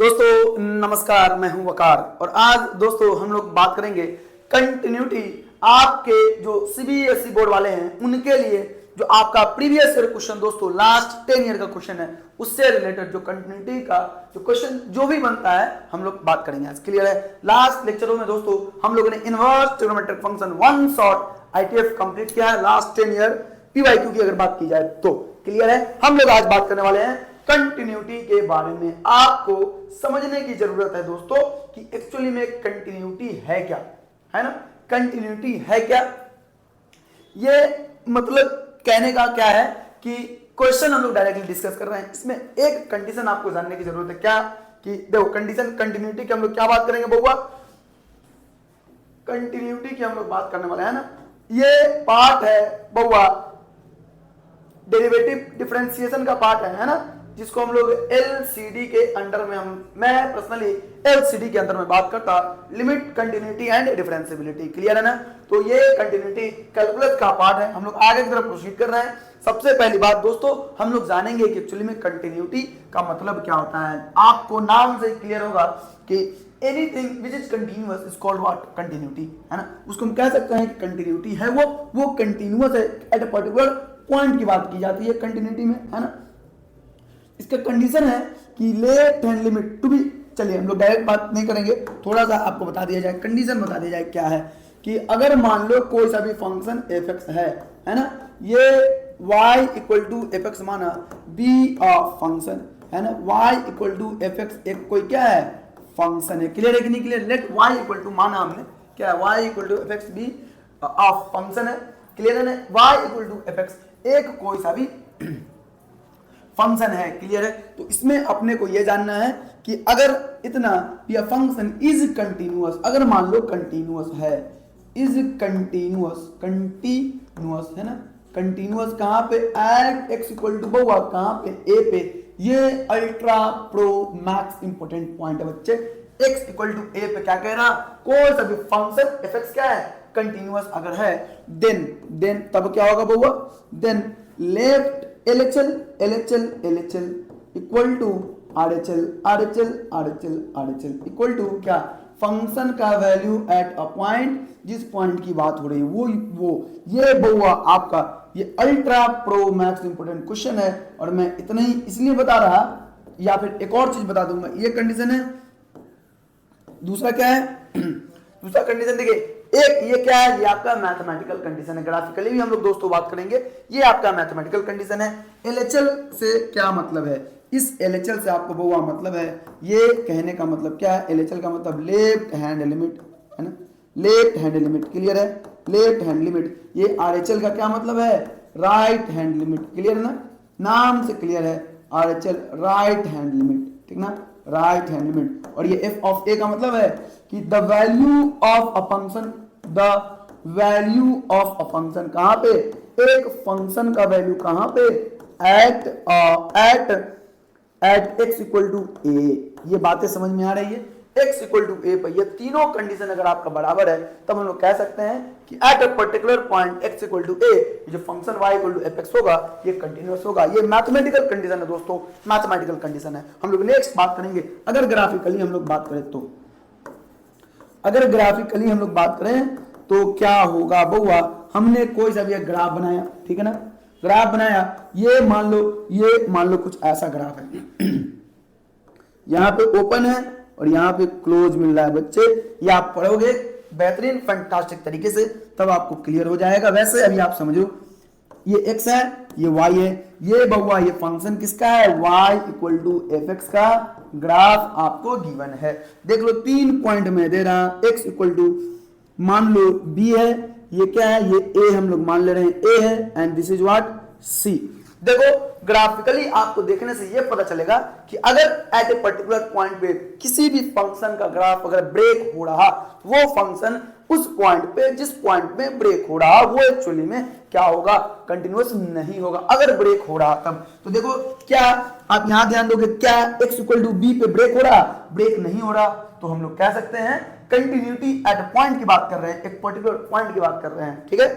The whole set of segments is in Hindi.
दोस्तों नमस्कार, मैं हूं वकार और आज दोस्तों हम लोग बात करेंगे कंटिन्यूटी। आपके जो सीबीएसई बोर्ड वाले हैं उनके लिए जो आपका प्रीवियस ईयर क्वेश्चन दोस्तों लास्ट 10 ईयर का क्वेश्चन है उससे रिलेटेड जो कंटिन्यूटी का जो क्वेश्चन जो भी बनता है हम लोग बात करेंगे आज। क्लियर है? लास्ट लेक्चरों में दोस्तों हम लोगों ने inverse trigonometric function one shot ITF complete किया है लास्ट 10 ईयर पीवाईक्यू की अगर बात की जाए तो। क्लियर है? हम लोग आज बात करने वाले हैं कंटिन्यूटी के बारे में। आपको समझने की जरूरत है दोस्तों कि एक्चुअली में कंटिन्यूटी है क्या, है ना। कंटिन्यूटी है क्या, ये मतलब कहने का क्या है कि क्वेश्चन हम लोग डायरेक्टली डिस्कस कर रहे हैं। इसमें एक कंडीशन आपको जानने की जरूरत है क्या कि देखो कंडीशन कंटिन्यूटी की हम लोग क्या बात करेंगे बउआ, कंटिन्यूटी की हम लोग बात करने वाले हैं ना। ये पार्ट है बउआ डेरिवेटिव डिफरेंशिएशन का पार्ट है ना, जिसको हम लोग एलसीडी के अंडर में मैं पर्सनली एलसीडी के अंदर में बात करता limit continuity and differentiability. Clear है ना। तो ये कंटिन्यूटी कैलकुलस का पार्ट है। हम लोग आगे की तरफ प्रोसीड कर रहे हैं। सबसे पहली बात दोस्तों हम लोग जानेंगे कि एक्चुअली में कंटिन्यूटी का मतलब क्या होता है। आपको नाम से क्लियर होगा कि anything which is continuous is called what, continuity, है ना। उसको हम कह सकते हैं कि कंटिन्यूटी है वो कंटिन्यूअस है, एट अ पर्टिकुलर पॉइंट की बात की जाती है कंटिन्यूटी में, है ना। इसका कंडीशन है कि left hand limit to be, चलिए हम लोग डायरेक्ट बात नहीं करेंगे, थोड़ा सा आपको बता दिया जाए, कंडीशन बता दिया जाए क्या है कि अगर मान लो कोई सा भी फंक्शन एफ है ना, ये y equal to f x माना बी फंक्शन है ना, y equal to f x एक कोई क्या है फंक्शन है। क्लियर है कि नहीं clear? Let y equal to माना हमने क्या है, y equal to f x be function है। क्लियर है ना। y equal to f x एक कोई सा भी फंक्शन है। क्लियर है। तो इसमें अपने को यह जानना है कि अगर इतना यह फंक्शन इज कंटिन्यूअस, अगर मान लो कंटिन्यूअस है, इज कंटिन्यूअस है ना, कंटिन्यूअस कहां पे, एट एक्स इक्वल टू बहुआ कहां पे, ए पे। ये ultra pro max important point है बच्चे। एक्स इक्वल टू ए पे क्या कह रहा, कोई सा भी फंक्शन एफ एक्स क्या है कंटिन्यूअस अगर है, देन तब क्या होगा बहुआ, then left LHL equal to RHL equal to क्या, फंक्शन का वैल्यू एट अ पॉइंट, जिस पॉइंट की बात हो रही है वो ये बहुआ आपका ये ultra pro max important question है। और मैं इतना ही इसलिए बता रहा, या फिर एक और चीज बता दूंगा, ये कंडीशन है। दूसरा क्या है दूसरा कंडीशन देखिए, एक ये क्या है, ये आपका मैथमेटिकल कंडीशन है। ग्राफिकली भी हम लोग दोस्तों बात करेंगे, ये आपका मैथमेटिकल कंडीशन है। एलएचएल से क्या मतलब है, इस एलएचएल से आपको बहुआ मतलब है, ये कहने का मतलब क्या है, एलएचएल का मतलब लेफ्ट हैंड लिमिट है ना, लेफ्ट हैंड लिमिट। क्लियर है? Left hand limit. ये आरएचएल का क्या मतलब है, राइट हैंड लिमिट। क्लियर है ना, नाम से क्लियर है, आरएचएल राइट हैंड लिमिट, ठीक ना, राइट हैंड लिमिट। और ये एफ ऑफ ए का मतलब है कि the value of a function, the value of a function कहां पे, एक फंक्शन का वैल्यू कहां पे, एट एक्स इक्वल टू ए। ये बातें समझ में आ रही है, एक्स इक्वल टू ए पर ये तीनों कंडीशन अगर आपका बराबर है तब हम लोग कह सकते हैं कि at a particular point x equal to a जो function y equal to f x होगा ये कंटिन्यूअस होगा। ये मैथमेटिकल कंडीशन है दोस्तों, मैथमेटिकल कंडीशन है। हम लोग नेक्स्ट बात करेंगे, अगर ग्राफिकली हम लोग बात करें तो, अगर ग्राफिकली हम लोग बात करें तो क्या होगा बउआ, हमने कोई सा भी एक ग्राफ बनाया, ठीक है ना, ग्राफ बनाया, ये मान लो कुछ ऐसा ग्राफ है यहां पे ओपन है और यहां पे क्लोज मिल रहा है बच्चे। ये आप पढ़ोगे बेहतरीन फैंटास्टिक तरीके से तब आपको क्लियर हो जाएगा। वैसे अभी आप समझो, ये x है, ये y है, ये बउआ ये फंक्शन किसका है, y equal to f x का ग्राफ आपको गिवन है। देख लो 3 पॉइंट में दे रहा, x इक्वल टू मान लो b है, ये क्या है, ये a हम लोग मान ले रहे हैं a है, and this is what c। देखो ग्राफिकली आपको देखने से ये पता चलेगा कि अगर एट ए पर्टिकुलर पॉइंट पे किसी भी फंक्शन का ग्राफ अगर ब्रेक हो रहा, वो फंक्शन उस पॉइंट पे जिस पॉइंट में ब्रेक हो रहा वो एक्चुअली में क्या होगा, कंटिन्यूअस नहीं होगा। अगर ब्रेक हो रहा तब तो देखो क्या आप यहां ध्यान दोगे, क्या x इक्वल टू बी पे ब्रेक हो रहा, ब्रेक नहीं हो रहा, तो हम लोग कह सकते हैं कंटिन्यूटी एट पॉइंट की बात कर रहे हैं, एक पर्टिकुलर पॉइंट की बात कर रहे हैं, ठीक है।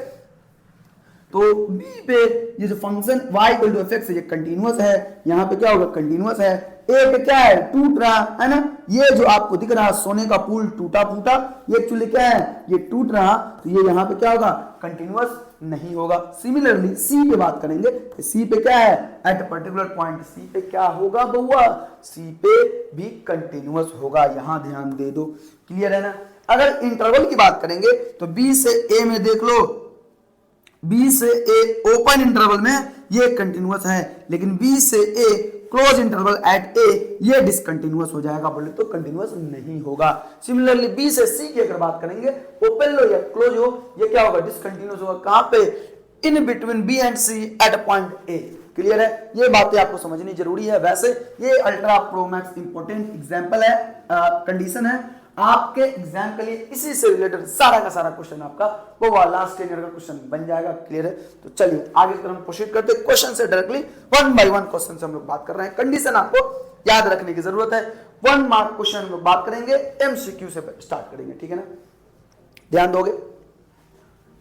तो b पे ये जो function y equal to f x ये कंटिन्यूअस है, यहाँ पे क्या होगा कंटिन्यूअस है, ए पे क्या है, टूट रहा है ना। ये जो आपको दिख रहा है सोने का पुल टूटा फूटा, ये एक्चुअली क्या है, ये टूट रहा, तो ये यहाँ पे क्या होगा, कंटिन्यूअस नहीं होगा। सिमिलरली सी पे बात करेंगे, सी पे क्या है, at a particular point C पे क्या होगा बउआ, सी पे भी कंटिन्यूअस होगा, यहां ध्यान दे दो। क्लियर है ना। अगर इंटरवल की बात करेंगे तो बी से ए में देख लो, बी से ए ओपन इंटरवल में ये कंटिन्यूअस है, लेकिन बी से ए क्लोज इंटरवल एट ए ये डिसकंटिन्यूअस हो जाएगा, बोले तो कंटिन्यूअस नहीं होगा। सिमिलरली बी से सी की अगर बात करेंगे, ओपन लो या क्लोज हो, ये क्या होगा, डिसकंटिन्यूअस होगा। कहां पे, in between B and C at point A. Clear है, ये बातें आपको समझनी जरूरी है। वैसे ये ultra pro max important example है, कंडीशन है आपके एग्जाम के लिए, इसी से रिलेटेड सारा का सारा क्वेश्चन आपका वो लास्ट ईयर का क्वेश्चन बन जाएगा। क्लियर है, तो चलिए आगे हम प्रोसीड करते हैं क्वेश्चन से directly, one by one question से हम लोग बात कर रहे हैं। कंडीशन आपको याद रखने की जरूरत है, 1 मार्क क्वेश्चन हम लोग बात करेंगे, एमसीक्यू से स्टार्ट करेंगे, ठीक है ना, ध्यान दोगे।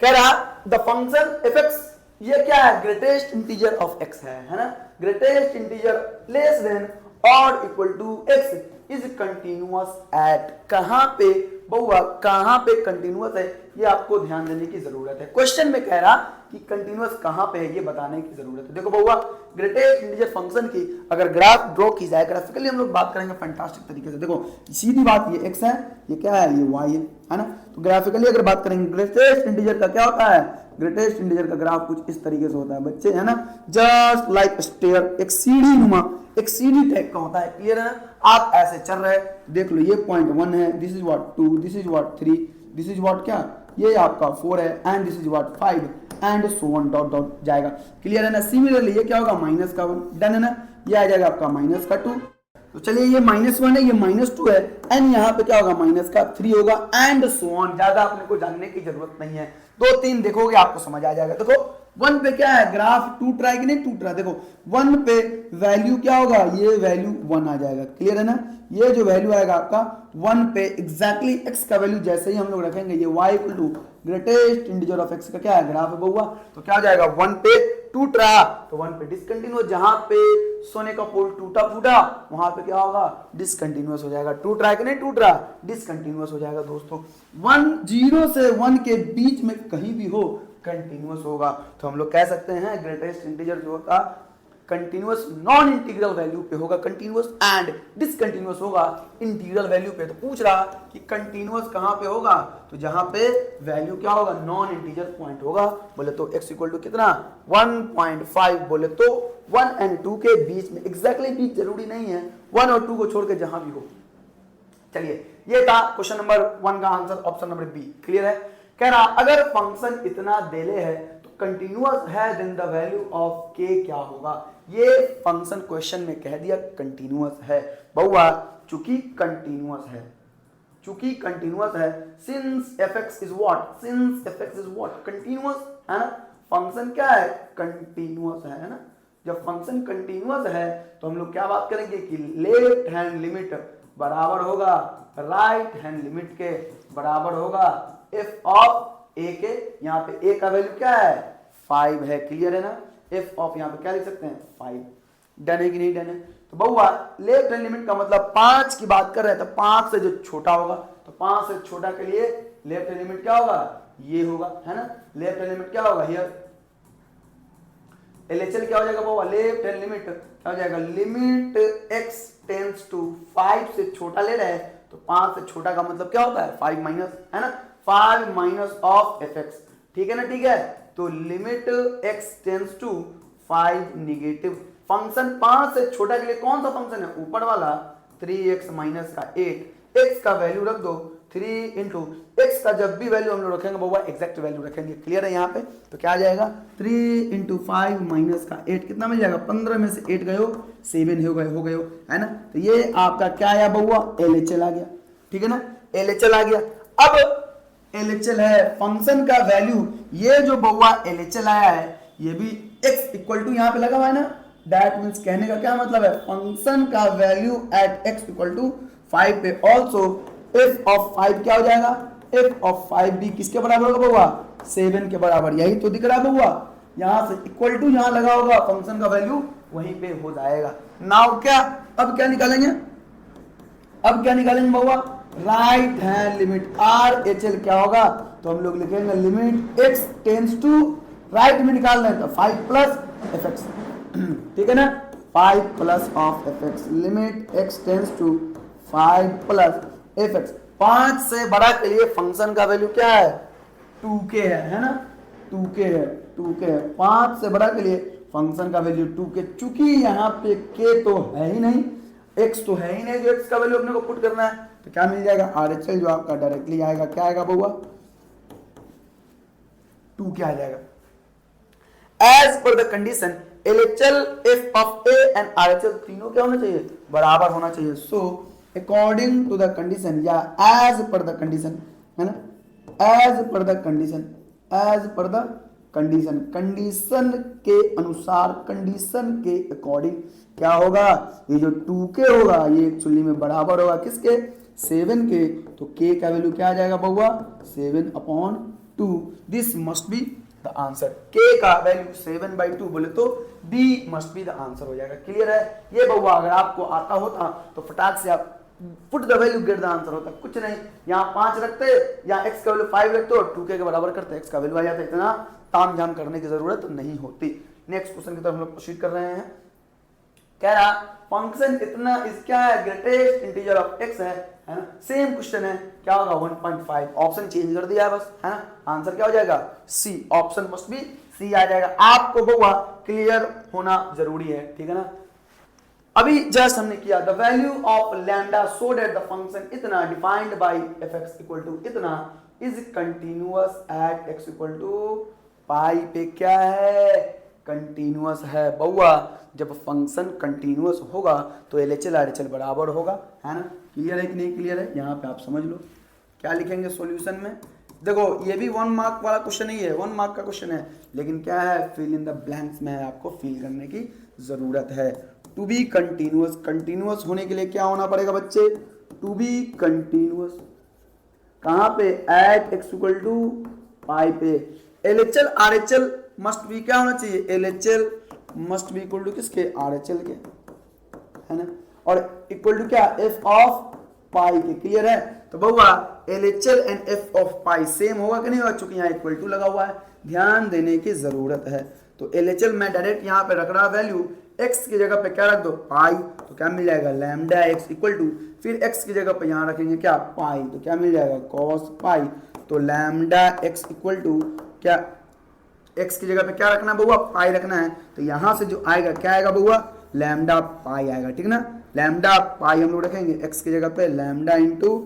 कह रहा द फंक्शन एफ एक्स, ये क्या है, ग्रेटेस्ट इंटीजर ऑफ एक्स है ना, ग्रेटेस्ट इंटीजर लेस देन और equal to x is continuous at, कहां पे बउआ, कहां पे कंटिन्यूअस है, ये आपको ध्यान देने की जरूरत है। क्वेश्चन में कह रहा कि कंटिन्यूअस कहां पे है, ये बताने की जरूरत है। देखो बउआ, ग्रेटेस्ट इंटीजर फंक्शन की अगर ग्राफ ड्रॉ की जाए, ग्राफिकली हम लोग बात करेंगे फैंटास्टिक तरीके से। देखो सीधी बात, ये एक्स है, ये क्या है, ये वाई है ना। तो ग्राफिकली अगर बात करेंगे ग्रेटेस्ट इंटीजर का क्या होता है, ग्रेटेस्ट इंटीजर का ग्राफ कुछ इस तरीके से होता है बच्चे, है ना, जस्ट लाइक स्टेयर, एक सीढ़ी नुमा, एक सीढ़ी टाइप का होता है। क्लियर है ना, आप ऐसे चल रहे हैं, देख लो ये पॉइंट 1 है, this is what 2, this is what 3, this is what क्या, ये आपका 4 है, and this is what 5 and so on dot dot जाएगा। क्लियर है ना। सिमिलरली ये क्या होगा, माइनस का 1, डन है ना, ये आ जाएगा आपका माइनस का 2। तो चलिए ये -1 है, ये -2 है, एंड यहाँ पे क्या होगा, माइनस का 3 होगा, एंड सो ऑन। ज्यादा अपने को जानने की जरूरत नहीं है, 2-3 देखोगे आपको समझ आ जाएगा। देखो 1 पे क्या है, ग्राफ टूट रहा है कि नहीं टूट रहा है। देखो 1 पे वैल्यू क्या होगा, ये वैल्यू 1 आ जाएगा। क्लियर है ना, ये जो वैल्यू आएगा आपका 1 पे एग्जैक्टली x का वैल्यू जैसे ही हम लोग रखेंगे, ये y equal to greatest integer of x का क्या है, ग्राफ है बउआ, तो क्या हो जाएगा, 1 पे टूट रहा तो 1 पे डिसकंटिन्यूअस, जहां पे सोने का पोल टूटा फूटा वहां पे क्या होगा, डिसकंटिन्यूअस हो जाएगा। टूट रहा है कि नहीं टूट रहा, डिसकंटिन्यूअस हो जाएगा दोस्तों। 0 से 1 के बीच में कहीं भी हो कंटिन्यूअस होगा, तो हम लोग कह सकते हैं ग्रेटेस्ट इंटीजर जो होगा कंटिन्यूअस नॉन इंटीग्रल वैल्यू पे होगा, कंटिन्यूअस एंड डिसकंटिन्यूअस होगा इंटीग्रल वैल्यू पे। तो पूछ रहा कि कंटिन्यूअस कहां पे होगा, तो जहां पे वैल्यू क्या होगा, नॉन इंटीजर पॉइंट होगा, बोले तो x इक्वल टू कितना 1.5, बोले तो 1 एंड 2 के बीच में, एग्जैक्टली बीच जरूरी नहीं है, 1 और 2 को छोड़ के जहां भी हो। चलिए ये था क्वेश्चन नंबर 1 का answer, option number B. Clear है, कह रहा अगर फंक्शन इतना देले है तो कंटिन्यूअस है, देन द वैल्यू ऑफ के क्या होगा। ये फंक्शन क्वेश्चन में कह दिया कंटिन्यूअस है बउआ, चूंकि कंटिन्यूअस है, चूंकि कंटिन्यूअस है, since fx is what, since fx is what, continuous है ना, फंक्शन क्या है, कंटिन्यूअस है ना। जब फंक्शन कंटिन्यूअस है तो हम लोग क्या बात करेंगे कि लेफ्ट हैंड लिमिट बराबर होगा राइट हैंड लिमिट के बराबर होगा f ऑफ a के, यहाँ पे a का वैल्यू क्या है 5 है। क्लियर है ना, f ऑफ यहाँ पे क्या लिख सकते हैं 5। डन है कि नहीं डन है। तो बउआ लेफ्ट हैंड लिमिट का मतलब 5 की बात कर रहे हैं, तो 5 से जो छोटा होगा, तो 5 से छोटा के लिए लेफ्ट हैंड लिमिट क्या होगा, ये होगा, है ना। लेफ्ट हैंड लिमिट क्या होगा, हियर LHL क्या हो जाएगा बउआ, लेफ्ट हैंड लिमिट क्या हो जाएगा, लिमिट x टेंड्स टू 5 से छोटा ले रहे हैं, तो 5 से छोटा का मतलब क्या होता है 5 माइनस, है ना, 5 माइनस ऑफ fx। ठीक है ना, ठीक है। तो limit x tends to 5 negative, function 5 से छोटा के लिए कौन सा फंक्शन है, ऊपर वाला 3x माइनस का 8, x का वैल्यू रख दो 3 इंटू एक्स का जब भी वैल्यू हम लोग रखेंगे बउआ एग्जैक्ट वैल्यू रखेंगे। क्लियर है यहाँ पे, तो क्या आ जाएगा 3 इंटू 5 माइनस का 8 कितना मिल जाएगा, 15 में से 8 गए हो 7 हो गए है ना। तो ये आपका क्या आया बउआ, LHL आ गया। ठीक है ना, LHL आ गया। अब LHL है फंक्शन का वैल्यू, ये जो बउआ LHL आया है ये भी x इक्वल टू यहाँ पे लगा हुआ है ना, दैट मीन्स कहने का क्या मतलब है, फंक्शन का value at x equal to 5 पे ऑल्सो f ऑफ 5 क्या हो जाएगा, f ऑफ 5 भी किसके बराबर होगा बउआ 7 के बराबर। यही तो दिख रहा है बउआ, यहां से इक्वल टू यहां लगा होगा, फंक्शन का वैल्यू वहीं पे हो जाएगा। नाउ क्या, अब क्या निकालेंगे, अब क्या निकालेंगे बउआ, right hand limit R H L क्या होगा, तो हम लोग लिखेंगे limit x tends to, right में निकाल रहे हैं तो 5 प्लस एफ एक्स, ठीक है ना, 5 plus of f x, limit x tends to 5 plus f x. 5 से बड़ा के लिए फंक्शन का वैल्यू क्या है, 2k है ना, 2k है, 2k है। 5 से बड़ा के लिए फंक्शन का वैल्यू 2k, चूंकि यहाँ पे k तो है ही नहीं, x तो है ही नहीं जो x का वैल्यू अपने को पुट करना है, तो क्या मिल जाएगा RHL जो आपका डायरेक्टली आएगा, क्या आएगा बउआ, 2 क्या आ जाएगा। As per the condition LHL f of a and RHL तीनों क्या होना चाहिए, बराबर होना चाहिए। So according to the condition या एज पर द कंडीशन है ना, as per the condition, as per the condition, condition के अनुसार, कंडीशन के अकॉर्डिंग क्या होगा, ये जो 2k होगा ये एक्चुअली में बराबर होगा किसके, 7 के, तो k का वैल्यू क्या आ जाएगा बउआ, 7/2। This must be the answer, k का वैल्यू 7/2 बोले तो d must be the answer हो जाएगा। क्लियर है ये बउआ, अगर आपको आता होता तो फटाक से आप put the value get the answer होता, कुछ नहीं, यहाँ 5 रखते, यहाँ x का वैल्यू 5 रखते और 2k के बराबर करते, x का वैल्यू आ जाता, इतना ताम झाम करने की जरूरत नहीं होती। नेक्स्ट क्वेश्चन की तरफ हम लोग प्रोसीड कर रहे हैं। कह रहा फंक्शन इतना इस क्या है, ग्रेटेस्ट इंटीजर ऑफ x है ना, सेम क्वेश्चन है, क्या होगा 1.5, ऑप्शन चेंज कर दिया है बस, है ना, आंसर क्या हो जाएगा सी, ऑप्शन मस्ट बी सी आ जाएगा। आपको बउआ क्लियर होना जरूरी है, ठीक है ना। अभी जस्ट हमने किया the value of lambda so that the function इतना defined by f x equal to इतना is continuous at x equal to pi पे क्या है, कंटिन्यूअस है बउआ। जब फंक्शन कंटिन्यूअस होगा तो LHL RHL बराबर होगा, है ना। क्लियर है कि नहीं क्लियर है, यहाँ पे आप समझ लो क्या लिखेंगे सॉल्यूशन में। देखो ये भी 1 मार्क वाला क्वेश्चन नहीं है, 1 मार्क का क्वेश्चन है, लेकिन क्या है फिल इन द ब्लैंक्स में है, आपको फिल करने की जरूरत है। टू बी कंटिन्यूअस, कंटिन्यूअस होने के लिए क्या होना पड़ेगा बच्चे, टू बी कंटिन्यूअस कहाँ पे, at x equal to pi पे। LHL RHL मस्ट बी क्या होना चाहिए, LHL must be equal to किसके, RHL के, है ना, और इक्वल टू क्या, f ऑफ पाई के। क्लियर है, तो बउआ LHL and f of pi same होगा कि नहीं होगा, चूंकि यहाँ इक्वल टू लगा हुआ है, ध्यान देने की जरूरत है। तो LHL मैं डायरेक्ट यहाँ पे रख रहा वैल्यू, x की जगह पे क्या रख दो पाई, तो क्या मिल जाएगा लैम्डा x इक्वल टू, फिर x की जगह पे यहाँ रखेंगे क्या पाई, तो क्या मिल जाएगा cos पाई। तो लैम्डा x इक्वल टू क्या, x की जगह पे क्या रखना है बउआ, पाई रखना है, तो यहाँ से जो आएगा क्या आएगा बउआ, लैम्डा पाई आएगा, ठीक ना। लैम्डा पाई हम लोग रखेंगे x की जगह पे लैम्डा इंटू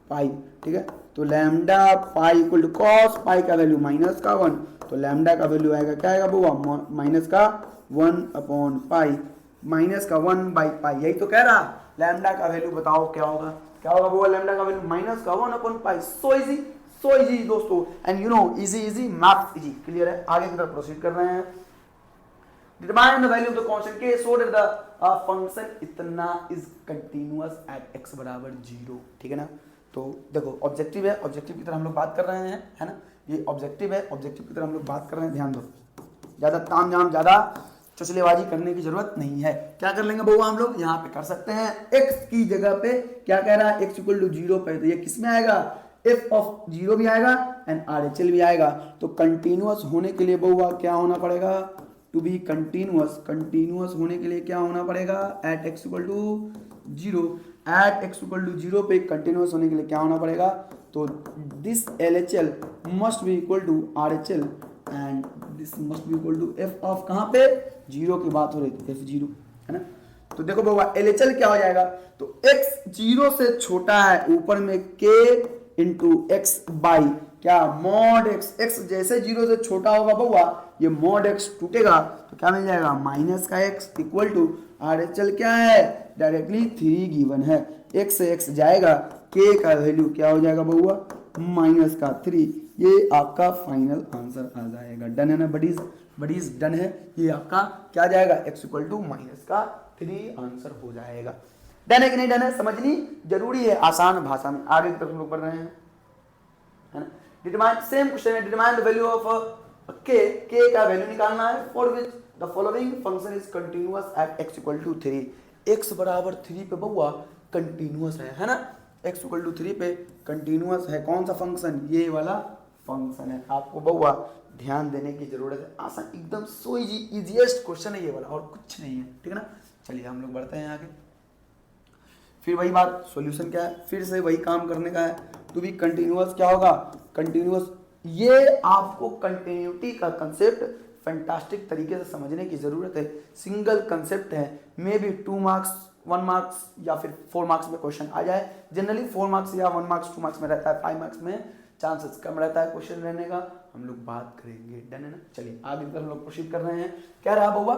पाई, ठीक है। तो lambda pi equal to cos pi का वैल्यू -1, तो लैम्डा का वैल्यू आएगा क्या आएगा बउआ, -1/पाई, -1/पाई, यही तो कह रहा। लैम्डा का वैल्यू बताओ क्या होगा, क्या होगा बउआ, लैम्डा का वैल्यू -1/पाई। सो इजी दोस्तों, and you know easy maths easy. Clear है, आगे की तरफ प्रोसीड कर रहे हैं। Determine the value of the constant k so that the function इतना इज कंटीन्यूअस एट x बराबर 0, ठीक है ना। तो देखो ऑब्जेक्टिव है, ऑब्जेक्टिव की तरह हम लोग बात कर रहे हैं, है ना, ये ऑब्जेक्टिव है, ऑब्जेक्टिव की तरह हम लोग बात कर रहे हैं, ध्यान दो, ज्यादा तामझाम ज्यादा चचलेबाजी करने की जरूरत नहीं है। क्या कर लेंगे बउआ हम लोग, यहाँ पे कर सकते हैं, x की जगह पे क्या कह रहा है, x इक्वल टू 0 पे, तो ये किस में आएगा, f ऑफ 0 भी आएगा एंड RHL भी आएगा। तो कंटिन्यूअस होने के लिए बउआ क्या होना पड़ेगा, टू बी कंटिन्यूअस, कंटिन्यूअस होने के लिए क्या होना पड़ेगा, at x equal to 0, at x equal to 0 पे कंटिन्यूअस होने के लिए क्या होना पड़ेगा, तो this LHL must be equal to RHL and this must be equal to f of कहाँ पे 0 की बात हो रही थी, f0, है ना। तो देखो बाबा LHL क्या हो जाएगा, तो x 0 से छोटा है, ऊपर में k इंटू x बाई क्या मॉड x, x जैसे 0 से छोटा होगा बउआ ये मॉड x टूटेगा, तो क्या मिल जाएगा माइनस का x इक्वल टू RHL क्या है, डायरेक्टली 3 गिवन है, x से x जाएगा, k का वैल्यू क्या हो जाएगा बउआ -3। ये आपका फाइनल आंसर आ जाएगा। डन है ना बडीज डन है, ये आपका क्या जाएगा x इक्वल टू -3 आंसर हो जाएगा। डन है कि नहीं डन है, समझनी जरूरी है, आसान भाषा में। आगे की तरफ हम लोग पढ़ रहे हैं, है ना। डिटरमाइन सेम क्वेश्चन है, determine the value of k, k का वैल्यू निकालना है, for which the following function is continuous at x equal to 3। x बराबर 3 पे बउआ कंटिन्यूअस है ना, x इक्वल टू 3 पे कंटिन्यूअस है कौन सा फंक्शन, ये वाला फंक्शन है। आपको बउआ ध्यान देने की जरूरत है, आसान एकदम सो इजीएस्ट क्वेश्चन है ये वाला और कुछ नहीं है, ठीक है ना। चलिए हम लोग बढ़ते हैं आगे। फिर वही बात, सॉल्यूशन क्या है, फिर से वही काम करने का है। टू बी कंटिन्यूअस क्या होगा, कंटिन्यूअस, ये आपको कंटिन्यूटी का कंसेप्ट फैंटास्टिक तरीके से समझने की जरूरत है। सिंगल कंसेप्ट है, मे बी 2 मार्क्स 1 मार्क्स या फिर 4 मार्क्स में क्वेश्चन आ जाए। जनरली 4 मार्क्स या 1 मार्क्स 2 मार्क्स में रहता है, 5 मार्क्स में चांसेस कम रहता है क्वेश्चन रहने का। हम लोग बात करेंगे, डन है ना। चलिए आगे की तरफ हम लोग प्रोसीड कर रहे हैं। क्या रहा बउआ,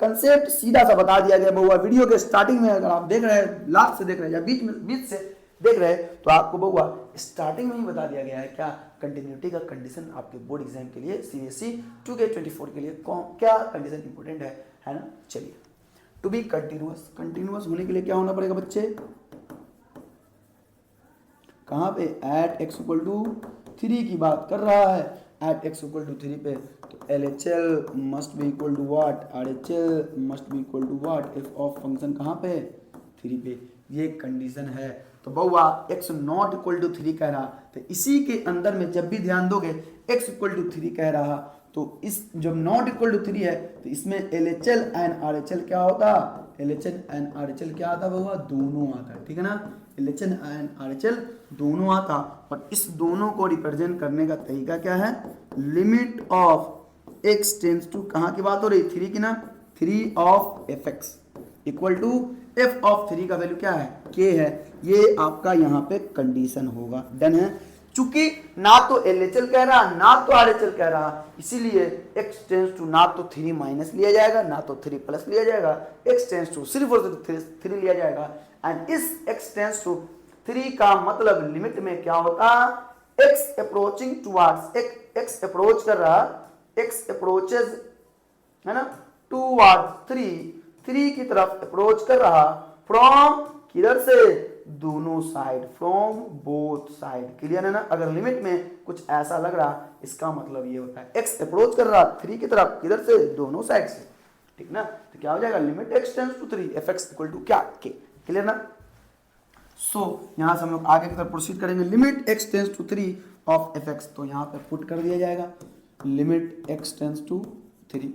कंसेप्ट सीधा सा बता दिया गया बउआ। वीडियो के स्टार्टिंग में अगर आप देख रहे हैं, लास्ट से देख रहे हैं या बीच से देख रहे हैं, तो आपको बउआ स्टार्टिंग में ही बता दिया गया है क्या, कंटिन्यूटी का कंडीशन आपके बोर्ड एग्जाम के लिए CBSE 2K24 के लिए क्या कंडीशन इंपॉर्टेंट है ना। चलिए, टू बी कंटिन्यूअस, कंटिन्यूअस होने के लिए क्या होना पड़ेगा बच्चे, कहां पे, एट x इक्वल टू 3 की बात कर रहा है। एट x इक्वल टू 3 पे तो LHL must be equal to what, RHL must be equal to what, f of function कहां पे, 3 पे, ये कंडीशन है। तो बउआ x नॉट इक्वल टू 3 कह रहा, तो इसी के अंदर में जब भी ध्यान दोगे x इक्वल टू 3 कह रहा, तो इस जब नॉट इक्वल टू 3 है तो इसमें LHL एंड RHL क्या होता, LHL एंड RHL क्या आता बउआ, दोनों आता, ठीक है ना। LHL एंड RHL दोनों आता, और इस दोनों को रिप्रेजेंट करने का तरीका क्या है, limit of x tends to, कहाँ की बात हो रही, 3 की ना, 3 of fx equal to f of 3 का वैल्यू क्या है, k है। ये आपका यहाँ पे कंडीशन होगा, डन है। चूंकि ना तो LHL कह रहा ना तो RHL कह रहा, इसीलिए x टेंड्स टू ना तो 3 माइनस लिया जाएगा ना तो 3 प्लस लिया जाएगा, x टेंड्स टू सिर्फ और सिर्फ 3 लिया जाएगा। एंड इस x टेंड्स टू 3 का मतलब लिमिट में क्या होता, x approaching towards, x approach कर रहा, x अप्रोचेज है ना टुवर्ड्स 3 की तरफ अप्रोच कर रहा, फ्रॉम किधर से, दोनों side, from both side, clear है ना। अगर लिमिट में कुछ ऐसा लग रहा, इसका मतलब ये होता है x अप्रोच कर रहा 3 की तरफ, किधर से, दोनों साइड से, ठीक ना। तो क्या हो जाएगा, limit x tends to 3 fx equal to क्या, k, क्लियर ना। सो यहां से हम लोग आगे की तरफ प्रोसीड करेंगे। Limit x tends to 3 of fx, तो यहां पे पुट कर दिया जाएगा, limit x tends to 3,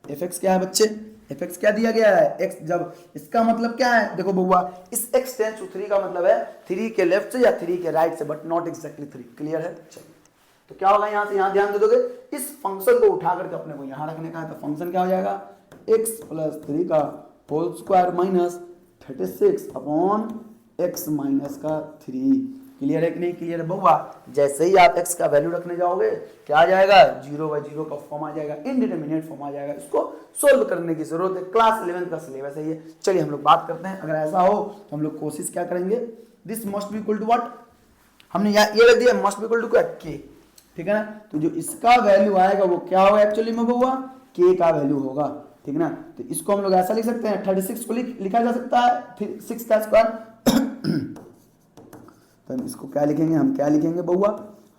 fx क्या है बच्चे, fx क्या दिया गया है, x, जब इसका मतलब क्या है, देखो बउआ इस x टेंड्स टू 3 का मतलब है 3 के लेफ्ट से या 3 के राइट से, बट नॉट एक्जैक्टली 3, क्लियर है। चलिए, तो क्या होगा, यहां से यहां ध्यान दे दोगे, इस फंक्शन को उठा करके अपने को यहां रखने का है, तो फंक्शन क्या हो जाएगा, x प्लस 3 का whole square minus 36 upon x minus का 3, क्लियर है कि नहीं, क्लियर है बउआ। जैसे ही आप x का वैल्यू रखने जाओगे क्या आ जाएगा, 0/0 का फॉर्म आ जाएगा, इनडिटरमिनेट फॉर्म आ जाएगा। इसको सोल्व करने की जरूरत है, क्लास 11 का सिलेबस है ये। चलिए हम लोग बात करते हैं, अगर ऐसा हो तो हम लोग कोशिश क्या करेंगे, this must be equal to what, हमने ये रख दिया मस्ट बी इक्वल टू क्या, k, ठीक है ना। तो जो इसका वैल्यू आएगा वो क्या होगा एक्चुअली में बउआ, k का वैल्यू होगा, ठीक है ना। तो इसको हम लोग ऐसा लिख सकते हैं, 36 को लिखा जा सकता है 6 का स्क्वायर, तो हम इसको क्या लिखेंगे, हम क्या लिखेंगे बउआ,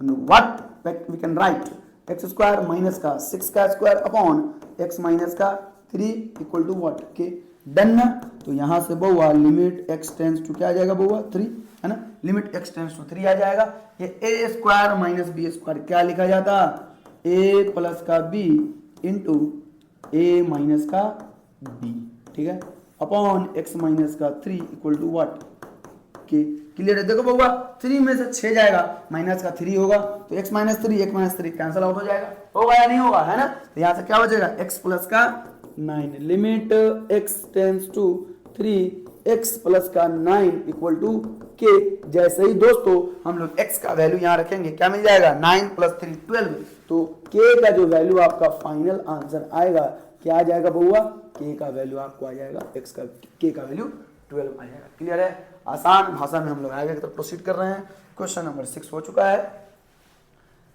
हम लोग what we can write x square minus का 6 का स्क्वायर अपॉन x माइनस का 3 equal to what, k, done ना। तो यहां से बउआ लिमिट x टेंड्स टू क्या आ जाएगा बउआ, 3, है ना, लिमिट x टेंड्स टू 3 आ जाएगा। ये a square minus b square क्या लिखा जाता, a प्लस का b इंटू a माइनस का b, ठीक है, अपॉन x माइनस का 3 equal to what, k, clear है। देखो बउआ 3 में से 6 जाएगा, माइनस का 3 होगा, तो x माइनस 3 कैंसिल आउट हो जाएगा, होगा या नहीं होगा, है ना। तो यहाँ से क्या बचेगा, x प्लस का 9, limit x tends to 3 x plus का 9 इक्वल टू k। जैसे ही दोस्तों हम लोग x का वैल्यू यहाँ रखेंगे, क्या मिल जाएगा, 9 प्लस 3 12, तो k का जो वैल्यू आपका फाइनल आंसर आएगा क्या आ जाएगा बउआ, k का वैल्यू आपको आ जाएगा, x का k का वैल्यू 12 आ जाएगा, क्लियर है। आसान भाषा में हम लोग आगे की तरफ प्रोसीड कर रहे हैं। क्वेश्चन नंबर 6 हो चुका है।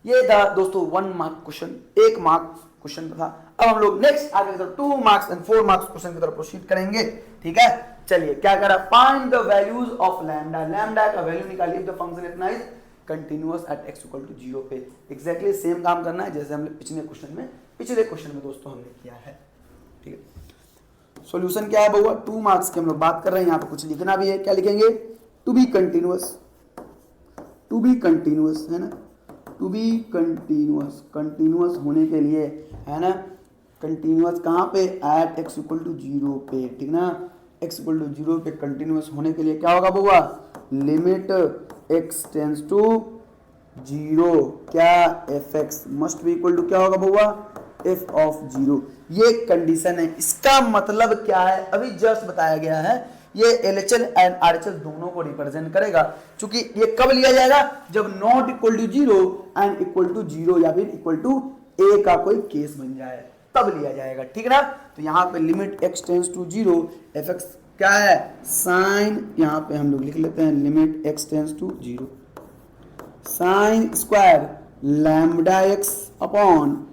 ये था दोस्तों 1 मार्क क्वेश्चन, 1 मार्क क्वेश्चन था। अब हम लोग नेक्स्ट आगे की तरफ 2 मार्क्स एंड 4 मार्क्स क्वेश्चन की तरफ प्रोसीड करेंगे, ठीक है। चलिए क्या कह रहा है, find the values of lambda, lambda का वैल्यू निकालिए द फंक्शन इतना is continuous at x equal to 0 पे। एग्जैक्टली सेम काम करना है जैसे हमने पिछले क्वेश्चन में दोस्तों हमने किया है। ठीक है। सॉल्यूशन क्या है बउआ, 2 मार्क्स की हम लोग बात कर रहे हैं, यहाँ पे कुछ लिखना भी है, क्या लिखेंगे, to be continuous, to be continuous है ना, टू बी कंटिन्यूअस, कंटिन्यूअस होने के लिए है ना, कंटिन्यूअस कहाँ पे, एट एक्स इक्वल टू 0 पे, ठीक ना, एक्स इक्वल टू 0 पे कंटिन्यूअस होने के लिए क्या होगा बउआ, लिमिट एक्स टेंस टू 0, क्या f x must be equal to क्या होगा बउआ, एफ ऑफ 0। ये कंडीशन है, इसका मतलब क्या है अभी जस्ट बताया गया है, ये एलएचएल एंड आरएचएल दोनों को रिप्रेजेंट करेगा, क्योंकि ये कब लिया जाएगा, जब not equal to 0 and equal to 0 या फिर इक्वल टू ए का कोई केस बन जाए तब लिया जाएगा, ठीक है ना। तो यहाँ पे limit x tends to 0, f x क्या है, साइन, यहाँ पे हम लोग लिख लेते हैं limit x tends to 0, sine square lambda x upon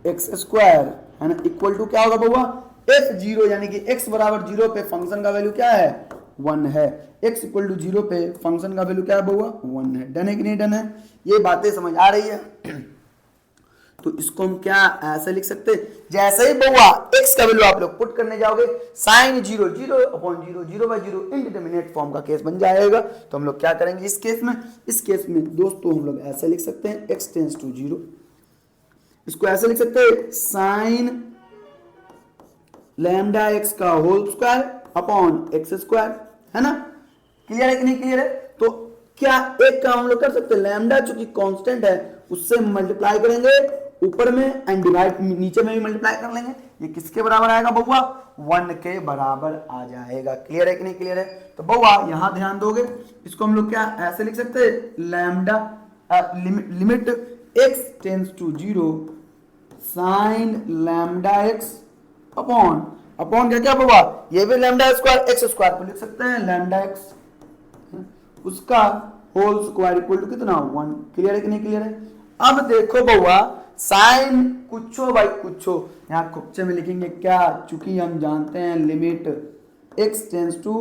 x square है ना, इक्वल टू क्या होगा बउआ, एफ 0, यानी कि x बराबर 0 पे फंक्शन का वैल्यू क्या है, 1 है, x इक्वल टू 0 पे फंक्शन का वैल्यू क्या है बउआ, 1 है। डन है कि नहीं डन है, ये बातें समझ आ रही है। तो इसको हम क्या ऐसे लिख सकते हैं, जैसे ही बउआ x का वैल्यू आप लोग पुट करने जाओगे, sine 0 0 upon 0 0 by 0 indeterminate form का केस बन जाएगा। तो हम लोग क्या करेंगे इस केस में, इस केस में दोस्तों हम लोग ऐसे लिख सकते हैं x टेंस टू 0, इसको ऐसे लिख सकते हैं साइन लैम्डा एक्स का whole square upon x square, है ना, क्लियर है कि नहीं क्लियर है। तो क्या एक काम हम लोग कर सकते हैं, लैम्डा चूंकि कांस्टेंट है उससे मल्टीप्लाई करेंगे ऊपर में एंड डिवाइड नीचे में भी मल्टीप्लाई कर लेंगे, ये किसके बराबर आएगा बउआ, 1 के बराबर आ जाएगा, क्लियर है कि नहीं क्लियर है। तो बउआ यहां ध्यान दोगे, इसको हम लोग क्या ऐसे लिख सकते हैं, lambda limit x tends to 0 sine lambda x upon upon क्या क्या बउआ, ये भी लैम्डा स्क्वायर एक्स स्क्वायर को लिख सकते हैं, लैम्डा एक्स उसका होल स्क्वायर इक्वल टू कितना 1, क्लियर है कि नहीं क्लियर है। अब देखो बउआ साइन कुछो बाई कुछो, यहाँ कुछ में लिखेंगे क्या, चूंकि हम जानते हैं limit x tends to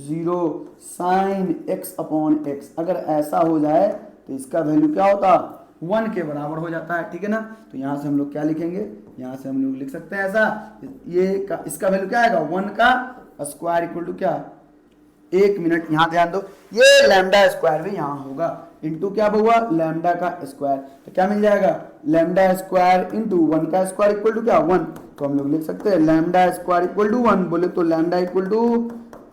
0 sine x upon x, अगर ऐसा हो जाए तो इसका वैल्यू क्या होता, 1 के बराबर हो जाता है, ठीक है ना। तो यहाँ से हम लोग क्या लिखेंगे, यहाँ से हम लोग लिख सकते हैं ऐसा, ये इसका वैल्यू क्या आएगा, 1 का स्क्वायर इक्वल टू क्या, 1 मिनट यहाँ ध्यान दो, ये लैम्डा स्क्वायर भी यहाँ होगा इंटू क्या हुआ, लैम्डा का स्क्वायर, तो क्या मिल जाएगा, लैम्डा स्क्वायर इंटू 1 का स्क्वायर इक्वल टू क्या 1, तो हम लोग लिख सकते हैं लैम्डा स्क्वायर इक्वल टू 1, बोले तो lambda equal two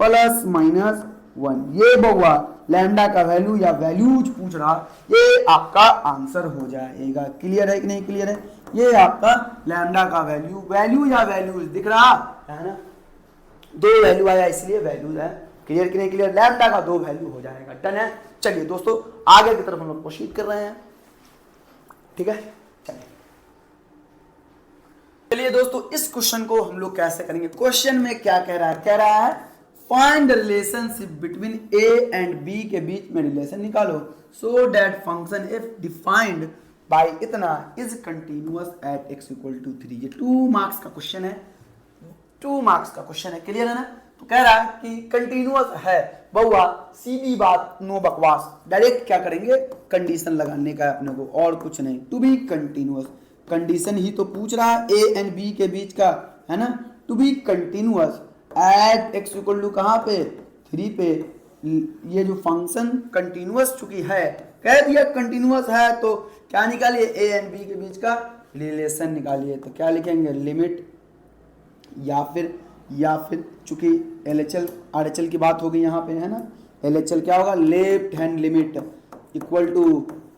plus minus 1, ये बहुआ लैम्डा का वैल्यू या वैल्यूज पूछ रहा, ये आपका आंसर हो जाएगा, क्लियर है कि नहीं क्लियर है। ये आपका लैम्डा का वैल्यू या वैल्यूज दिख रहा है ना, 2 वैल्यू आया इसलिए वैल्यूज है, क्लियर कि नहीं क्लियर, लैम्डा का 2 वैल्यू हो जाएगा, डन है। चलिए दोस्तों आगे की तरफ हम लोग प्रोसीड कर रहे हैं, ठीक है। चलिए दोस्तों इस क्वेश्चन को हम लोग कैसे करेंगे, क्वेश्चन में क्या कह रहा है find the relationship between a and b के बीच में रिलेशन निकालो so that function if defined by इतना is continuous at x equal to 3। ये 2 मार्क्स का क्वेश्चन है, 2 मार्क्स का क्वेश्चन है, क्लियर है ना। तो कह रहा है कि कंटिन्यूअस है, बहुआ सीधी बात, नो बकवास, डायरेक्ट क्या करेंगे कंडीशन लगाने का है अपने को और कुछ नहीं, टू बी कंटिन्यूअस, कंडीशन ही तो पूछ रहा है ए एंड बी के बीच का, है ना, to be continuous at x equal to कहाँ पे 3 पे, ये जो फंक्शन कंटिन्यूअस चूंकि है, कह दिया कंटिन्यूअस है तो क्या निकालिए ए एंड बी के बीच का रिलेशन निकालिए, तो क्या लिखेंगे लिमिट या फिर चूंकि LHL RHL की बात हो गई यहाँ पे, है ना, LHL क्या होगा left hand limit equal to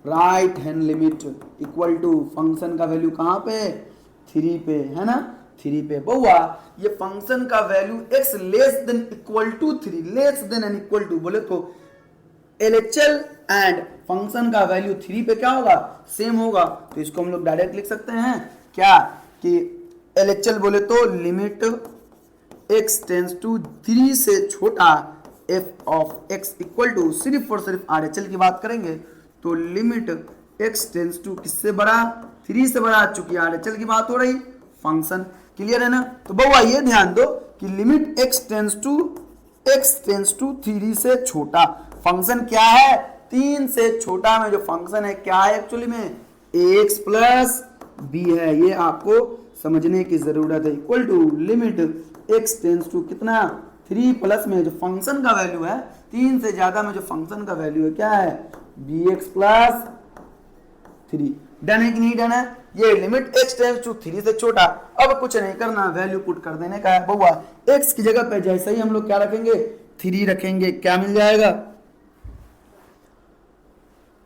right hand limit equal to function का वैल्यू कहाँ पे 3 पे, है ना, 3 पे। बहुआ ये फंक्शन का value x less than equal to 3, less than and equal to, बोले तो LHL एंड फंक्शन का वैल्यू 3 पे क्या होगा सेम होगा, तो इसको हम लोग डायरेक्ट लिख सकते हैं क्या कि LHL बोले तो लिमिट x टेंस टू 3 से छोटा f of x equal to, सिर्फ और सिर्फ RHL की बात करेंगे तो लिमिट x टेंस टू किससे बड़ा 3 से बड़ा, चूंकि RHL की बात हो रही फंक्शन, क्लियर है ना। तो बहुआ ये ध्यान दो कि लिमिट x टेंस टू 3 से छोटा, फंक्शन क्या है 3 से छोटा में जो फंक्शन है क्या है एक्चुअली में ax प्लस b है, ये आपको समझने की जरूरत है। Equal to limit x tends to कितना 3 प्लस में जो फंक्शन का वैल्यू है 3 से ज्यादा में जो फंक्शन का वैल्यू है क्या है bx प्लस 3। डन है कि नहीं डन है? ये लिमिट x टेंस टू 3 से छोटा। अब कुछ नहीं करना, वैल्यू पुट कर देने का है बउआ। x की जगह पे जैसे ही हम लोग क्या रखेंगे 3 रखेंगे, क्या मिल जाएगा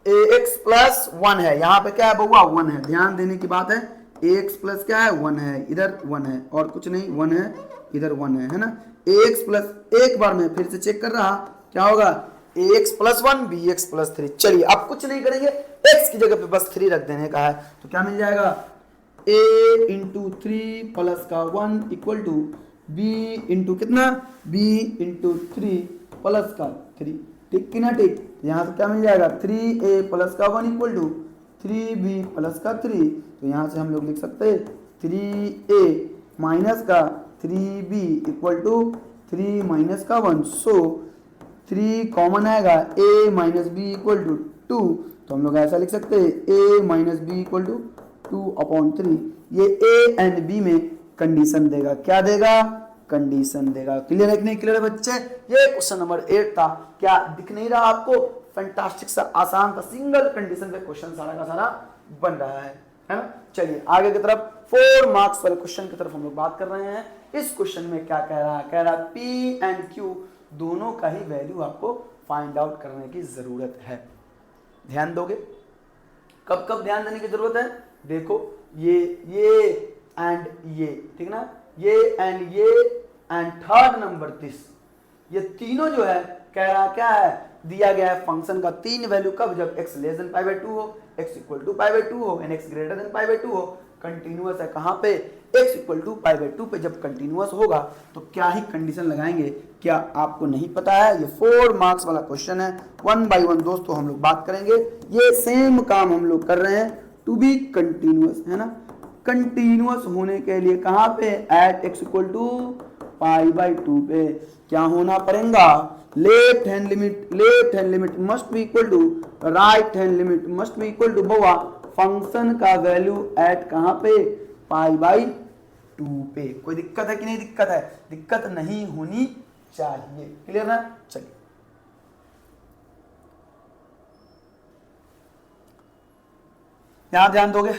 ax प्लस 1 है, यहाँ पे क्या है बउआ 1 है। ध्यान देने की बात है, ax प्लस क्या है 1 है, इधर 1 है और कुछ नहीं 1 है, इधर 1 है ना। ax प्लस एक बार में फिर से चेक कर रहा क्या होगा ax प्लस 1 bx प्लस 3। चलिए अब कुछ नहीं करेंगे, x की जगह पे बस 3 रख देने का है। तो क्या मिल जाएगा a इंटू 3 प्लस का 1 इक्वल टू b इंटू कितना b इंटू 3 प्लस का 3। ठीक कि ना ठीक? यहाँ से क्या मिल जाएगा 3a प्लस का 1 इक्वल टू 3b प्लस का 3। तो यहाँ से हम लोग लिख सकते हैं 3a माइनस का 3b इक्वल टू 3 माइनस का 1। सो 3 कॉमन आएगा, a minus b equal to 2। तो हम लोग ऐसा लिख सकते हैं a minus b equal to 2/3। ये a एंड b में कंडीशन देगा, क्या देगा कंडीशन देगा। क्लियर है कि नहीं क्लियर है बच्चे? ये क्वेश्चन नंबर 8 था। क्या दिख नहीं रहा आपको? फैंटास्टिक सा आसान था, सिंगल कंडीशन पे क्वेश्चन सारा का सारा बन रहा है ना। चलिए आगे की तरफ 4 मार्क्स वाले क्वेश्चन की तरफ हम लोग बात कर रहे हैं। इस क्वेश्चन में क्या कह रहा है? कह रहा है P एंड Q दोनों का ही वैल्यू आपको फाइंड आउट करने की जरूरत है। ध्यान दोगे? कब कब ध्यान देने की जरूरत है? देखो ये एंड ये, ठीक ना, ये एंड थर्ड नंबर दिस, ये तीनों जो है कह रहा क्या है दिया गया है फंक्शन का 3 वैल्यू कब, जब x less than pi by 2 हो, x equal to pi by 2 हो and x greater than pi by 2 हो। कंटिन्यूअस है कहाँ पे? x equal to pi by 2 पे जब कंटिन्यूअस होगा तो क्या ही कंडीशन लगाएंगे, क्या आपको नहीं पता है? ये 4 मार्क्स वाला क्वेश्चन है। 1 बाई 1 दोस्तों हम लोग बात करेंगे। ये सेम काम हम लोग कर रहे हैं, टू बी कंटिन्यूअस है ना। कंटिन्यूअस होने के लिए कहाँ पे? At x equal to pi by 2 पे क्या होना पड़ेगा? Left hand limit must be equal to right hand limit must be equal to बउआ फंक्शन का वैल्यू एट कहाँ पे? पाई बाई 2 पे। कोई दिक्कत है कि नहीं दिक्कत है? दिक्कत नहीं होनी चाहिए। क्लियर ना? चलिए यहां ध्यान दोगे,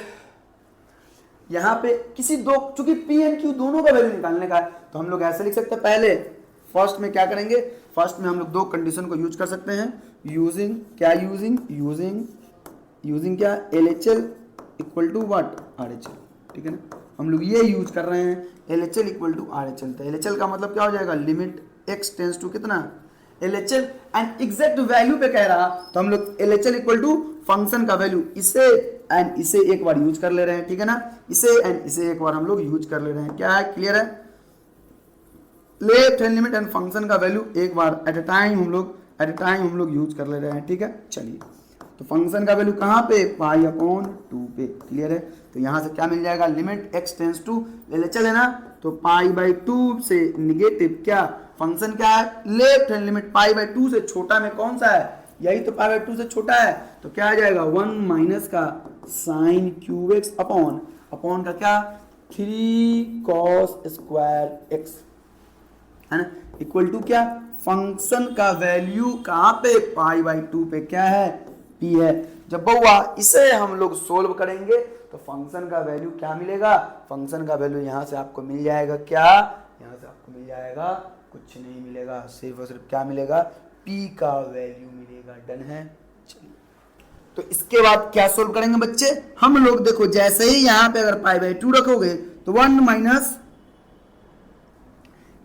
यहां पे किसी दो, चूंकि P एंड Q दोनों का वैल्यू निकालने का है तो हम लोग ऐसे लिख सकते हैं। पहले फर्स्ट में क्या करेंगे? फर्स्ट में हम लोग 2 कंडीशन को यूज कर सकते हैं। यूजिंग क्या? यूजिंग क्या? LHL equal to what? RHL। ठीक है ना, हम लोग ये यूज कर रहे हैं LHL इक्वल टू RHL। तो LHL का मतलब क्या हो जाएगा? लिमिट x टेंस टू कितना LHL एंड एग्जैक्ट वैल्यू पे कह रहा तो हम लोग LHL इक्वल टू फंक्शन का वैल्यू इसे एंड इसे एक बार यूज कर ले रहे हैं। ठीक है ना, इसे एंड इसे एक बार हम लोग यूज कर ले रहे हैं। क्या है? क्लियर है? Left hand limit and function का वैल्यू एक बार एट अ टाइम हम लोग यूज कर ले रहे हैं। ठीक है, चलिए तो फंक्शन का वैल्यू कहाँ पे? पाई अपॉन 2 पे। क्लियर है? तो यहां से क्या मिल जाएगा? Limit x tends to LHL है ना, तो पाई बाई 2 से निगेटिव क्या फंक्शन क्या है? Left hand limit pi by 2 से छोटा में कौन सा है? यही तो पाई बाई 2 से छोटा है। तो क्या आ जाएगा? 1 माइनस का साइन क्यूब एक्स अपॉन का क्या 3 कॉस स्क्वायर एक्स है ना, इक्वल टू क्या फंक्शन का वैल्यू कहाँ पे? पाई बाई 2 पे क्या है? P है। जब बउआ इसे हम लोग सोल्व करेंगे तो फंक्शन का वैल्यू क्या मिलेगा? फंक्शन का वैल्यू यहाँ से आपको मिल जाएगा क्या? यहाँ से आपको मिल जाएगा कुछ नहीं मिलेगा, सिर्फ और सिर्फ क्या मिलेगा? P का वैल्यू मिलेगा। डन है? चलिए तो इसके बाद क्या सोल्व करेंगे बच्चे हम लोग? देखो जैसे ही यहाँ पे अगर पाई बाई 2 रखोगे तो 1 माइनस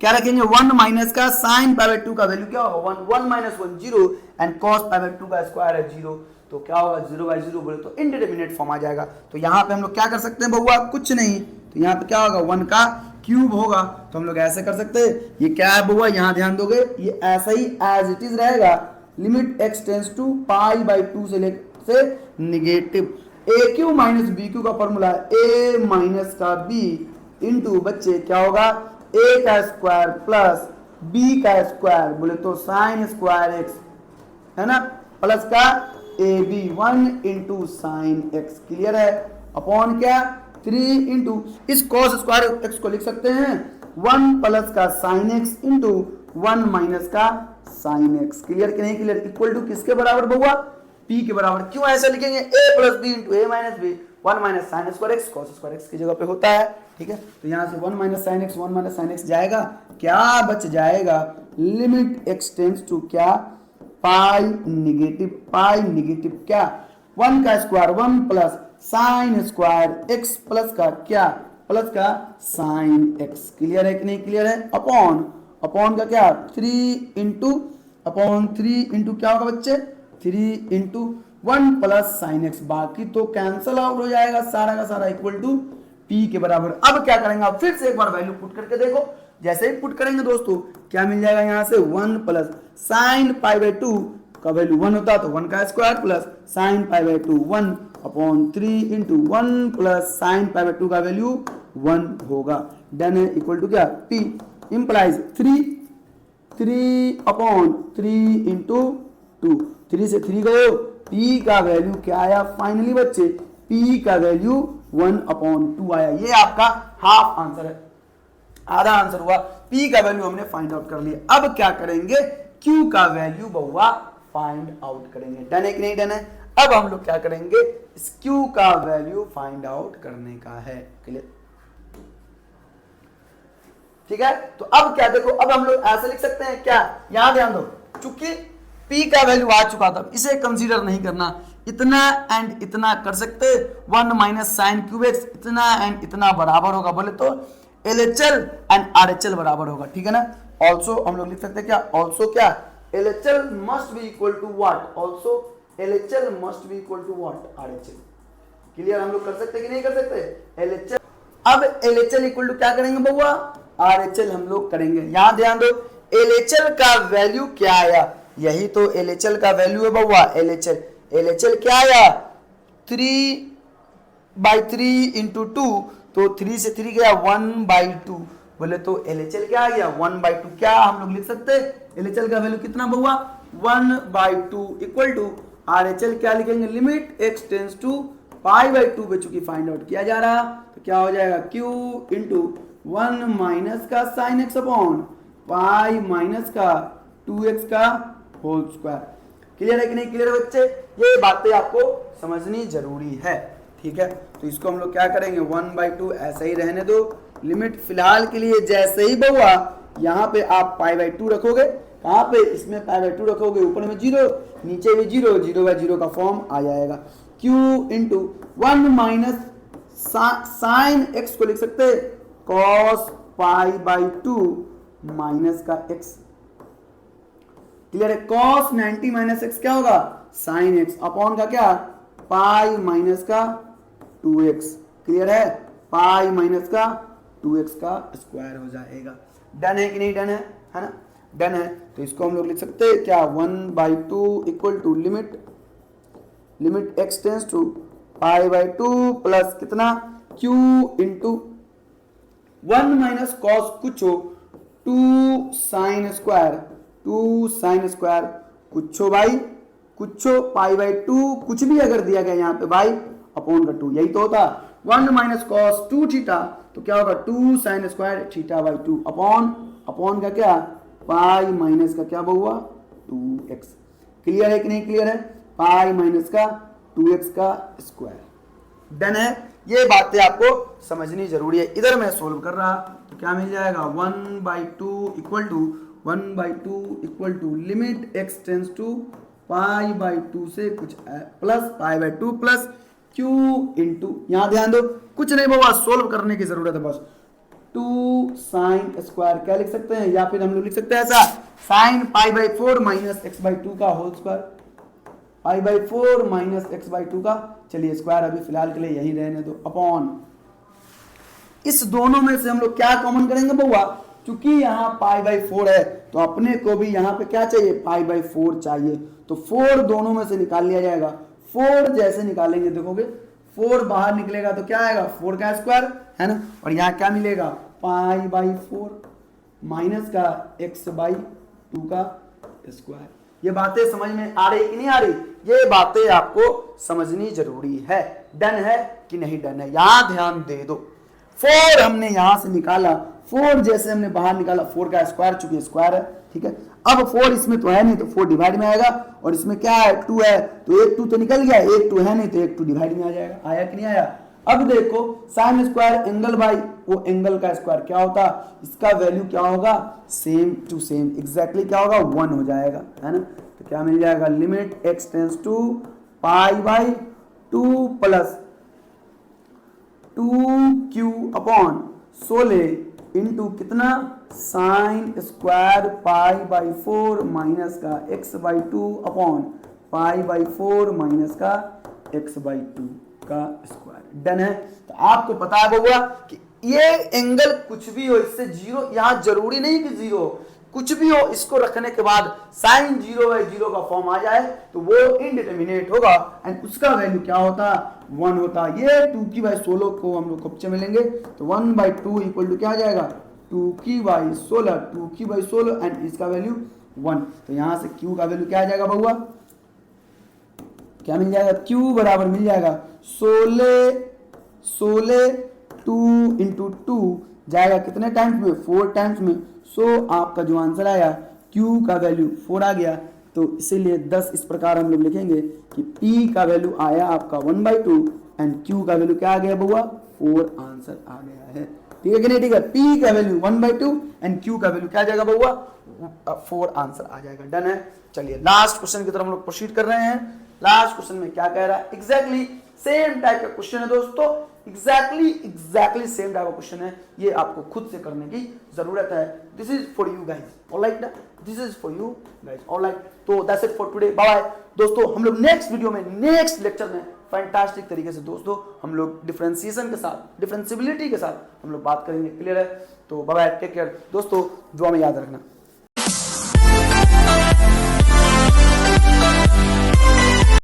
क्या रखेंगे? 1 माइनस का साइन पाई बाई 2 का वैल्यू क्या होगा? 1 minus 1 0 and cos pi by 2 का स्क्वायर है 0, तो क्या होगा? 0 बाई 0 बोले तो इंडिटरमिनेट फॉर्म आ जाएगा। तो यहाँ पे हम लोग क्या कर सकते हैं बउआ? कुछ नहीं, तो यहाँ पे क्या होगा? 1 का क्यूब होगा। तो हम लोग ऐसे कर सकते हैं, ये क्या है बउआ? यहाँ ध्यान दोगे, ये ऐसा ही एज इट इज रहेगा। Limit x tends to pi by 2 से negative a cube minus b cube का फॉर्मूला है a माइनस का b इंटू बच्चे क्या होगा? a का स्क्वायर प्लस b का स्क्वायर बोले तो साइन स्क्वायर x है ना, प्लस का ab 1 into sine x। Clear है? अपॉन क्या 3 इंटू इस कॉस स्क्वायर एक्स को लिख सकते हैं 1 प्लस का साइन एक्स इंटू 1 माइनस का साइन एक्स। क्लियर कि नहीं क्लियर? इक्वल टू किसके बराबर बउआ? p के बराबर। क्यों ऐसा लिखेंगे? a plus b into a minus b 1 minus sine square x cos square x की जगह पे होता है। ठीक है, तो यहाँ से 1 माइनस साइन एक्स जाएगा, क्या बच जाएगा? लिमिट एक्स टेंड्स टू क्या? पाई निगेटिव क्या? 1 का square 1 plus sign square x plus का क्या? प्लस का साइन एक्स। क्लियर है कि नहीं क्लियर है? अपॉन का क्या? 3 इंटू क्या होगा बच्चे? 3 इंटू 1 प्लस साइन एक्स। बाकी तो कैंसल आउट हो जाएगा सारा का सारा, इक्वल टू p के बराबर। अब क्या करेंगे आप? फिर से एक बार वैल्यू पुट करके देखो। जैसे ही पुट करेंगे दोस्तों, क्या मिल जाएगा यहाँ से? 1 प्लस साइन पाई बाई 2 का वैल्यू 1 होता तो 1 का square plus sine pi by 2 1 upon 3 into 1 plus sine pi by 2 का वैल्यू 1 होगा। डन है, इक्वल टू क्या? p इंप्लाइज 3 अपॉन 3 इंटू 2, 3 से 3 गए, p का वैल्यू क्या आया फाइनली बच्चे? p का वैल्यू 1 अपॉन 2 आया। ये आपका हाफ आंसर है, आधा आंसर हुआ। p का वैल्यू हमने फाइंड आउट कर लिया। अब क्या करेंगे? q का वैल्यू बउआ फाइंड आउट करेंगे। डन है कि नहीं डन है? अब हम लोग क्या करेंगे? इस q का वैल्यू फाइंड आउट करने का है। क्लियर? ठीक है, तो अब क्या देखो, अब हम लोग ऐसे लिख सकते हैं क्या? यहां ध्यान दो, चूंकि p का वैल्यू आ चुका था, इसे कंसीडर नहीं करना। इतना एंड इतना कर सकते, 1 माइनस साइन क्यूब एक्स, इतना एंड इतना बराबर होगा, बोले तो LHL एंड RHL बराबर होगा। ठीक है ना? ऑल्सो हम लोग लिख सकते हैं क्या? ऑल्सो क्या? LHL must be equal to what? Also LHL must be equal to what? RHL। Clear? हम लोग कर सकते कि नहीं कर सकते? LHL। अब LHL इक्वल टू क्या करेंगे बउआ? RHL हम लोग करेंगे। यहां ध्यान दो, LHL का वैल्यू क्या आया? यही तो LHL का वैल्यू है बउआ। LHL क्या आया? 3/3 इंटू 2, तो 3 से 3 गया 1/2, बोले तो LHL क्या आ गया? 1/2। क्या हम लोग लिख सकते? LHL का वैल्यू कितना बउआ? 1/2 इक्वल टू RHL क्या लिखेंगे? लिमिट x टेंड्स टू पाई/2 पे चूंकि फाइंड आउट किया जा रहा, तो क्या हो जाएगा? q इंटू 1 माइनस का sine x upon pi minus का 2x का होल स्क्वायर। क्लियर है कि नहीं क्लियर बच्चे? ये बातें आपको समझनी जरूरी है। ठीक है, तो इसको हम लोग क्या करेंगे? 1/2 ऐसे ही रहने दो। लिमिट फिलहाल के लिए जैसे ही बउआ यहाँ पे आप पाई/2 रखोगे, कहाँ पे? इसमें पाई/2 रखोगे, ऊपर में 0, नीचे भी 0/0 का फॉर्म आ जाएगा। q into 1 minus sine x को लिख सकते कॉस पाई/2 माइनस का x। क्लियर है? कॉस 90 माइनस एक्स क्या होगा? साइन एक्स अपॉन का क्या? पाई माइनस का 2x। क्लियर है? पाई माइनस का 2x का स्क्वायर हो जाएगा। डन है कि नहीं डन है? है ना? डन है, तो इसको हम लोग लिख सकते हैं क्या? 1/2 equal to limit x tends to pi plus कितना? q इंटू 1 माइनस कॉस कुछ हो 2 साइन स्क्वायर कुछ हो भाई, कुछ हो पाई/2, कुछ भी अगर दिया गया यहाँ पे भाई अपॉन का 2, यही तो होता। 1 माइनस कॉस 2 थीटा, तो क्या होगा? 2 साइन स्क्वायर थीटा/2 अपॉन का क्या? पाई माइनस का क्या बहुआ? 2x। क्लियर है कि नहीं क्लियर है? पाई माइनस का 2x का स्क्वायर। डन है? ये बातें आपको समझनी जरूरी है। इधर मैं सोल्व कर रहा, तो क्या मिल जाएगा? 1/2 equal to limit x tends to pi से कुछ plus pi plus q into, यहां ध्यान दो, कुछ नहीं बाबा, सोल्व करने की जरूरत है बस। 2 साइन स्क्वायर क्या लिख सकते हैं? या फिर हम लोग लिख सकते हैं ऐसा, साइन पाई/4 माइनस x/2 का होल स्क्वायर, पाई/4 माइनस x/2 का, चलिए स्क्वायर अभी फिलहाल के लिए यही रहने दो, अपॉन इस दोनों में से हम लोग क्या कॉमन करेंगे बउआ? क्योंकि यहाँ पाई/4 है, तो अपने को भी यहाँ पे क्या चाहिए? पाई/4 चाहिए, तो 4 दोनों में से निकाल लिया जाएगा। 4 जैसे निकालेंगे देखोगे, 4 बाहर निकलेगा तो क्या आएगा? 4 का स्क्वायर, है ना? और यहाँ क्या मिलेगा? पाई/4 माइनस का x/2 का स्क्वायर। ये बातें समझ में आ रही कि नहीं आ रही? ये बातें आपको समझनी जरूरी है। डन है कि नहीं डन है? यहां ध्यान दे दो। 4 हमने यहां से निकाला, 4 जैसे हमने बाहर निकाला, 4 का स्क्वायर, चूंकि स्क्वायर है, ठीक है। अब 4 इसमें तो है नहीं, तो 4 डिवाइड में आएगा, और इसमें क्या है 2 है, तो एक 2 तो निकल गया, एक 2 है नहीं, तो एक 2 डिवाइड में आ जाएगा। आया कि नहीं आया? अब देखो साइन स्क्वायर एंगल बाई वो एंगल का स्क्वायर क्या होता, इसका वैल्यू क्या होगा, सेम टू सेम, एग्जैक्टली क्या होगा, 1 हो जाएगा, है ना। तो क्या मिल जाएगा, limit x tends to pi by 2 plus 2q upon 16 into कितना, sine square pi by 4 minus का x by 2 upon pi by 4 minus का x बाई 2 का स्क्वायर। डन है। तो आपको पता है बउआ कि ये एंगल कुछ भी हो, इससे जीरो, यहां जरूरी नहीं कि जीरो, कुछ भी हो, इसको रखने के बाद साइन 0/0 का फॉर्म आ जाए तो वो इनडिटर्मिनेट होगा, एंड उसका वैल्यू क्या होता, 1 होता। ये 2/16 को हम लोग कब्जे में लेंगे, तो 1/2 इक्वल टू क्या आ जाएगा, 2q/16 एंड इसका वैल्यू 1। तो यहां से q का वैल्यू क्या आ जाएगा बउआ, क्या मिल जाएगा, q बराबर मिल जाएगा 16 2 इंटू 2 जाएगा कितने टाइम्स में, 4 टाइम्स में। सो आपका जो आंसर आया q का वैल्यू 4 आ गया। तो इसीलिए 10 इस प्रकार हम लोग लिखेंगे कि p का वैल्यू आया आपका 1/2 एंड q का वैल्यू क्या आ गया बउआ, 4 आंसर आ गया है। ठीक है कि नहीं? ठीक है, p का वैल्यू 1/2 एंड q का वैल्यू क्या आ जाएगा बउआ, 4 आंसर आ जाएगा। डन है। चलिए लास्ट क्वेश्चन की तरफ हम लोग प्रोसीड कर रहे हैं। लास्ट क्वेश्चन में क्या कह रहा है, एग्जैक्टली सेम टाइप का क्वेश्चन है दोस्तों, एग्जैक्टली सेम टाइप का क्वेश्चन है। ये आपको खुद से करने की जरूरत है। This is for you guys, alright, this is for you guys, alright. तो that's it for today, bye bye दोस्तों। हम लोग नेक्स्ट वीडियो में, नेक्स्ट लेक्चर में फैंटास्टिक तरीके से दोस्तों हम लोग डिफरेंशिएशन के साथ, डिफरेंशिएबिलिटी के साथ हम लोग बात करेंगे। क्लियर है? तो बाय बाय, टेक केयर दोस्तों, दुआ में याद रखना।